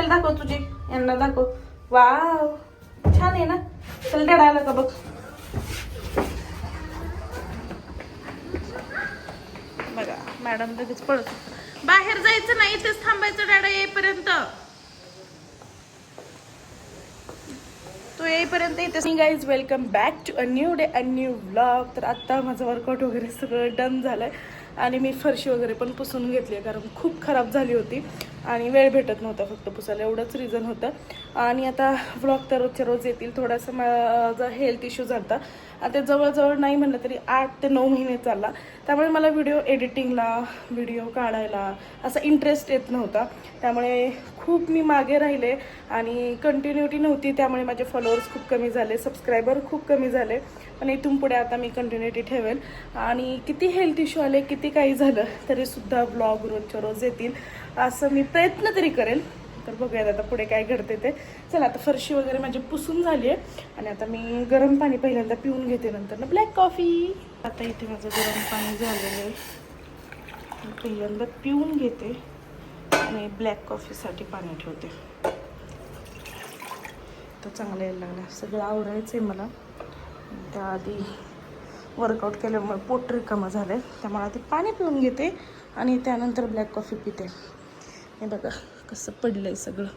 Hairstyle दाखव तुझी, यांना दाखव. वाव छान आहे ना. चल डॅडा आला का बघ. बघा मॅडम लगेच पळत. बाहेर जायचं नाही, इथेच थांबायचं डॅडा येईपर्यंत. तो येईपर्यंत इथे. Guys welcome back to a new day a new vlog. तर आता माझं वर्कआउट वगैरे सगळं डन झालंय आणि मी फरशी वगैरे पण पुसून घेतली आहे, कारण खूप खराब झाली होती आणि वेळ भेटत नव्हता फक्त पुसायला, एवढंच रिझन होतं. आणि आता व्लॉग तर रोजच्या रोज येतील. थोडासा माझा हेल्थ इश्यू झाला, आता जवळजवळ नाही म्हणलं तरी 8 ते 9 महिने चालला. त्यामुळे मला व्हिडिओ एडिटिंगला, व्हिडिओ काढायला असा इंटरेस्ट येत नव्हता. त्यामुळे खूप मी मागे राहिले आणि कंटिन्युटी नव्हती. त्यामुळे माझे फॉलोअर्स खूप कमी झाले, सबस्क्रायबर खूप कमी झाले. पण इथून पुढे आता मी कंटिन्युटी ठेवेल. आणि किती हेल्थ इश्यू आले, किती काही झालं तरीसुद्धा ब्लॉग रोजच्या रोज येतील असं मी प्रयत्न तरी करेल. तर बघूयात आता पुढे काय घडते ते. चला आता फरशी वगैरे माझी पुसून झाली आहे आणि आता मी गरम पाणी पहिल्यांदा पिऊन घेते, नंतर ना ब्लॅक कॉफी. आता इथे माझं गरम पाणी झालेलं आहे, पहिल्यांदा पिऊन घेते आणि ब्लॅक कॉफीसाठी पाणी ठेवते. तर चांगलं यायला लागलं. सगळं आवरायचं आहे मला. त्याआधी वर्कआउट केल्यामुळे पोट रिकामं झालं आहे, त्यामुळे आधी पाणी पिऊन घेते आणि त्यानंतर ब्लॅक कॉफी पिते. हे बघा कसं पडलं आहे सगळं.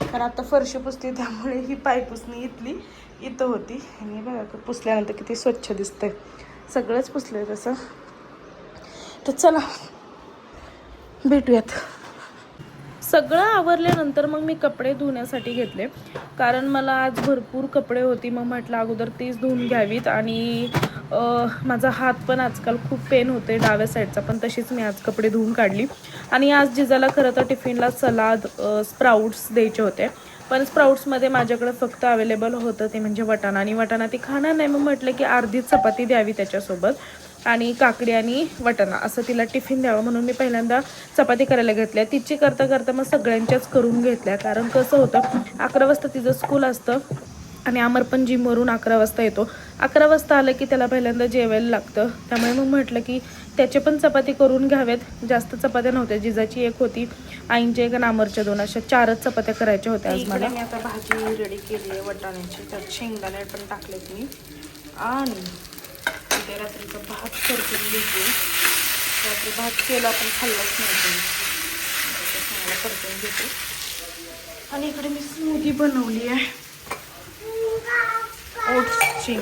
कारण आता फरशी पुसते त्यामुळे ही पायपुसणी इथं होती आणि बघा पुसल्यानंतर किती स्वच्छ दिसतंय. सगळंच पुसलं आहे तसं. तर चला भेटूयात. सगळं आवरल्यानंतर मग मी कपडे धुण्यासाठी घेतले, कारण मला आज भरपूर कपडे होती. मग म्हटलं अगोदर तीच धुवून घ्यावीत. आणि माझा हात पण आजकाल खूप पेन होते डाव्या साईडचा, पण तशीच मी आज कपडे धुवून काढली. आणि आज जिजाला खरं तर टिफिनला सलाद, स्प्राउट्स द्यायचे होते, पण स्प्राउट्समध्ये माझ्याकडे फक्त अवेलेबल होतं ते म्हणजे वटाणा, आणि वटाणा ती खाणार नाही. मग म्हटलं की अर्धी चपाती द्यावी त्याच्यासोबत, आणि काकडी आणि वटाणा असं तिला टिफिन द्यावं. म्हणून मी पहिल्यांदा चपाती करायला घेतल्या. तिची करता करता मग सगळ्यांच्याच करून घेतल्या, कारण कसं होतं 11 वाजता तिचं स्कूल असतं आणि अमर पण जिमवरून 11 वाजता येतो. 11 वाजता आलं की त्याला पहिल्यांदा जेवायला लागतं. त्यामुळे मग म्हटलं की त्याचे पण चपाती करून घ्यावेत. जास्त चपात्या नव्हत्या, जिजाची एक होती, आईंची एक आणि अमरच्या 2, अशा 4च चपात्या करायच्या होत्या आज मला. मी आता भाजी रेडी केली आहे वटाण्याची, त्यात शेंगदाणे पण टाकलेत मी, आणि ते रात्रीचा भात करतो घेते. रात्री भात केला पण खाल्लाच नाही, चांगला परतून घेते. आणि इकडे मी स्मूदी बनवली आहे ओट्सची.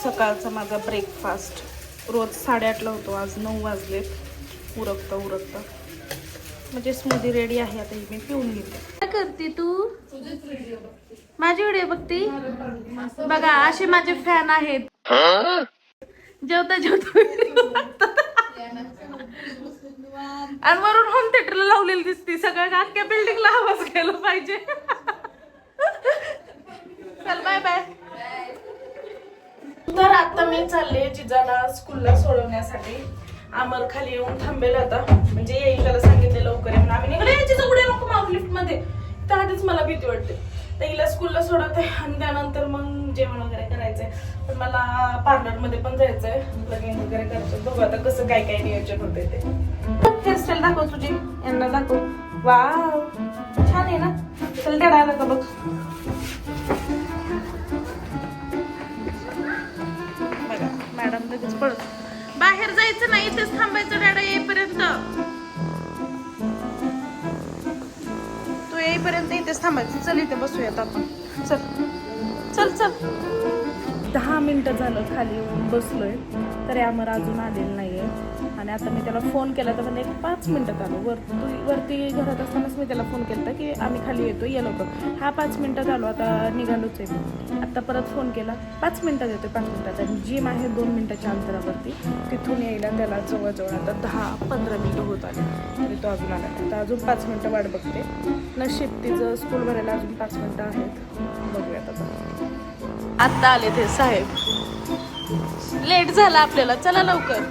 सकाळचा माझा ब्रेकफास्ट रोज 8:30ला होतो, आज 9 वाजलेत उरकता. म्हणजे स्मूदी रेडी आहे. आता ही मी पिऊन घेते. काय करते तू? माझी व्हिडिओ बघते बघा. असे माझे फॅन आहेत, जेवता आणि वरून होम थिएटरला लावलेली दिसते. सगळ्या अख्ख्या बिल्डिंगला आवाज गेला पाहिजे. चल बाय बाय. तर आता मी चालले जिजाला स्कूलला सोडवण्यासाठी. अमर खाली येऊन थांबेल आता, म्हणजे येईल, त्याला सांगितले लवकर येऊन. आम्ही निघाले जिजाकडे नको माग लिफ्ट मध्ये, तर आधीच मला भीती वाटते. तर हिला स्कूलला सोडवते आणि त्यानंतर मग जेवण वगैरे करायचंय. पण मला पार्लरमध्ये पण जायचंय, लगेच वगैरे करायचं. बघू आता कसं काय काय नियोजन होतंय ते. हेअरस्टाईल दाखव तुझी, यांना दाखव. वाव छान आहे ना. चल डॅडा आला का बघ. बघा मॅडम लगेच पळत. बाहेर जायचं नाही, इथेच थांबायचं डॅडा येईपर्यंत. तो येईपर्यंत इथेच थांबायचं. चल इथे बसूयात आपण. चल चल चल. 10 मिनिटं झालं खाली येऊन बसलोय, तरी अमर अजून आलेलं नाहीये. आणि आता मी त्याला फोन केला तर म्हणजे 5 मिनिटात आलो. वरती घरात असतानाच मी त्याला फोन केला की आम्ही खाली येतो, ये लवकर. हा 5 मिनिटात आलो, आता निघालोच आहे मी. आता परत फोन केला, 5 मिनिटात येतो, 5 मिनिटात. आणि जिम आहे 2 मिनिटाच्या अंतरावरती, तिथून यायला त्याला जवळजवळ आता 10-15 मिनिटं होत आले, तरी तो अजून आला. आता अजून 5 मिनिटं वाट बघते. नशीब तिचं स्कूल भरायला अजून 5 मिनिटं आहेत. बघूयात आता. आत्ता आले ते साहेब. लेट झाला आपल्याला, चला लवकर.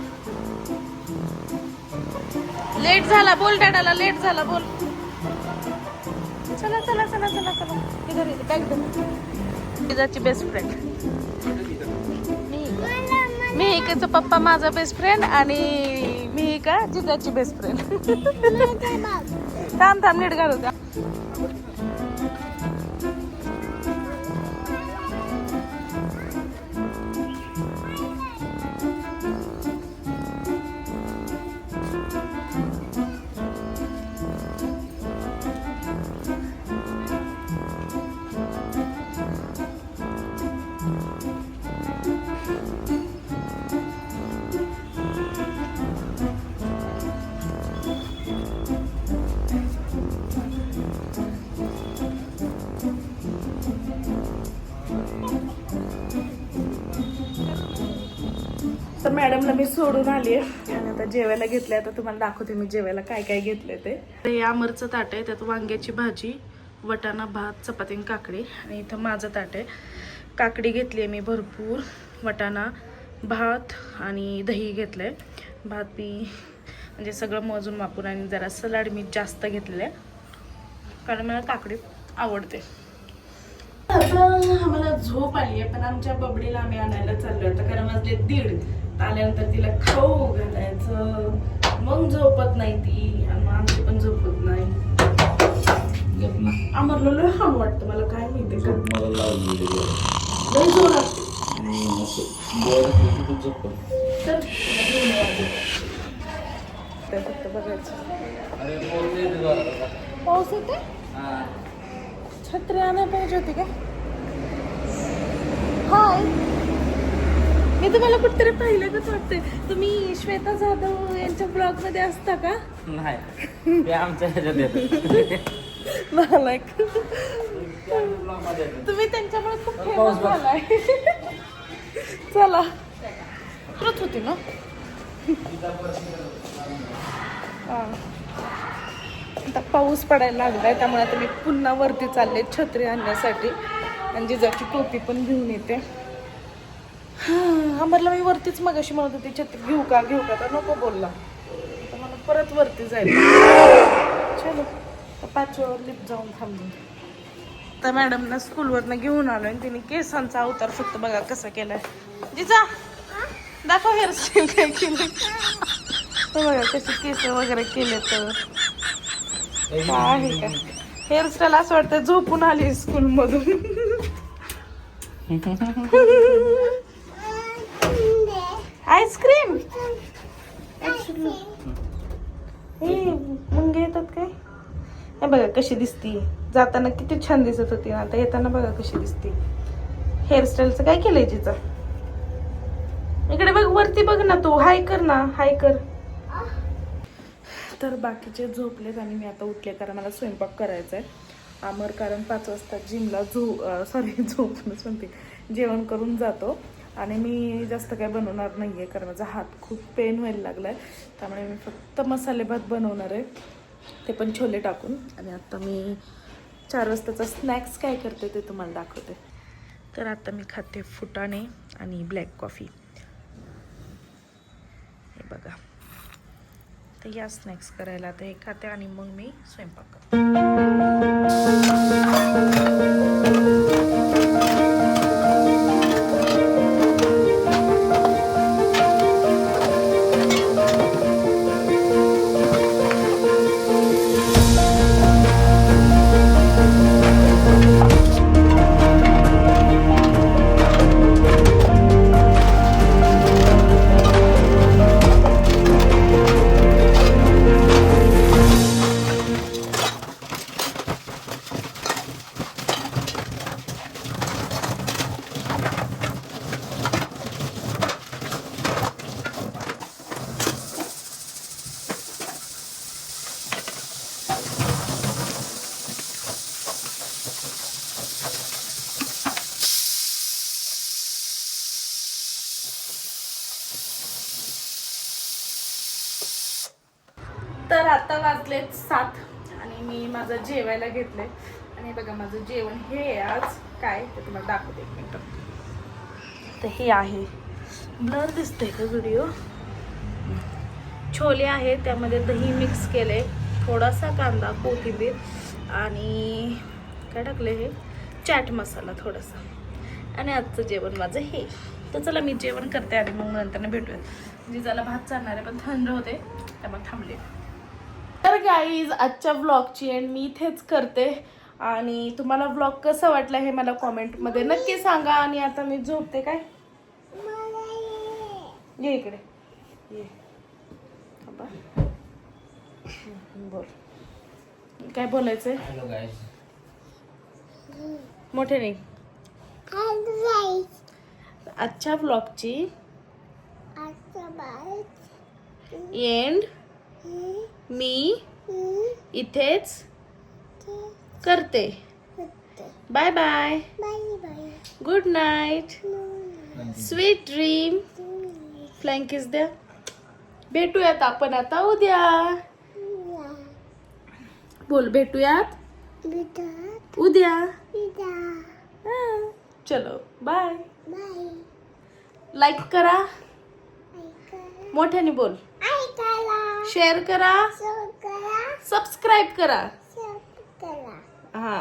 लेट झाला, बोल डॅडाला, लेट झाला बोल. चला चला चला चला चला. इधर इधर बॅग दे. तिची बेस्ट फ्रेंड मिहिकाचा पप्पा माझा बेस्ट फ्रेंड आणि मिहिका जिजाची बेस्ट फ्रेंड. थांब थांब नीट घालू द्या. तर मॅडमला मी सोडून आली आहे आणि आता जेवायला घेतलंय. आता तुम्हाला दाखवते मी जेवायला काय काय घेतलंय ते. हे अमरचं ताट आहे, त्यात वांग्याची भाजी, वटाणा, भात, चपाती आणि काकडी. आणि इथं माझं ताट आहे. काकडी घेतली आहे मी भरपूर, वटाणा, भात आणि दही घेतलंय. भात मी म्हणजे सगळं मोजून मापून आणि जरा सलाड मी जास्त घेतलेलं आहे कारण मला काकडी आवडते. आता आम्हाला झोप आली आहे पण आमच्या बबडीला आम्ही आणायला चाललो आता कारण वाजले 1:30. आल्यानंतर तिला खाऊ घालायचं, मग झोपत नाही ती आणि मग आमची पण झोपत नाही. आम्हाला लय हाण वाटतं, मला काय माहिती का लय जोरात तर फक्त बघायचं. पाऊस येते, छत्री आणायला पाहिजे होती का? हाय, मी तुम्हाला कुठतरी पाहिलं का वाटतंय. तुम्ही श्वेता जाधव यांच्या ब्लॉग मध्ये असता का? नाही, ते आमच्या ह्याच्यात येतं. तुम्ही त्यांच्यामुळे खूप फेमस झालाय. चला, करत होती ना. आता पाऊस पडायला लागलाय त्यामुळे आता मी पुन्हा वरती चालले छत्री आणण्यासाठी आणि जिजाची टोपी पण घेऊन येते. आम्हाला मी वरतीच मगाशी म्हणत होती छत्री घेऊ का तर नको बोलला. आता मला परत वरती जायचं. चलो, 5व्यावर लिफ्ट जाऊन थांबली. तर मॅडमना स्कूलवरनं घेऊन आलो आणि तिने केसांचा अवतार फक्त बघा कसा केलाय. जिजा दाखव हेअरस्टाईल काय केली. बघा कशी केस वगैरे केले. तर आहे का हेअरस्टाईल असं वाटतं झोपून आली स्कूल मधून. आईस्क्रीम मुंगे येतात काय? हे बघा कशी दिसती. जाताना किती छान दिसत होती, आता येताना बघा कशी दिसती. हेअरस्टाईलचं काय केलंय तिचं? इकडे बघ, वरती बघ ना तू. हाय कर ना, हाय कर. तर बाकीचे झोपलेत आणि मी आता उठले कारण मला स्वयंपाक करायचा आहे. अमर कारण 5 वाजता जिमला झोपूनच म्हणते जेवण करून जातो आणि मी जास्त काय बनवणार नाही आहे कारण माझा हात खूप पेन व्हायला लागला आहे. त्यामुळे मी फक्त मसाले भात बनवणार आहे, ते पण छोले टाकून. आणि आता मी 4 वाजताचा स्नॅक्स काय करते ते तुम्हाला दाखवते. तर आता मी खाते फुटाणे आणि ब्लॅक कॉफी. हे बघा, तर या स्नॅक्स करायला आता हे खाते आणि मग मी स्वयंपाक करते. तर आता वाजलेत 7 आणि मी माझं जेवायला घेतले. आणि बघा माझं जेवण हे आज काय ते तुम्हाला दाखवते 1 मिनिट. तर हे आहे, ब्लर दिसतंय का व्हिडिओ? छोले आहे, त्यामध्ये दही मिक्स केले, थोडासा कांदा, कोथिंबीर आणि काय टाकले, हे चाट मसाला थोडासा. आणि आजचं जेवण माझं हे. तर चला मी जेवण करते आणि मग नंतर भेटूया. जिजाला भात चालणार आहे पण थंड होते त्यामुळे थांबले. तर गाईज आजच्या व्लॉगची एंड मी इथेच करते आणि तुम्हाला व्लॉग कसा वाटला हे मला कॉमेंटमध्ये नक्की सांगा. आणि आता मी झोपते. काय ये इकडे ये बाबा. बोल काय बोलायचंय हॅलो गाईस. मोठे नाही. आजच्या व्लॉगची एंड मी इथेच करते. Bye bye. Good night. Sweet dream. Flying kiss द्या. भेटूयात आपण आता उद्या. बोल भेटूयात उद्या. हा. चलो बाय. लाईक करा. मोठ्याने बोल. शेअर करा. सबस्क्राईब करा. हा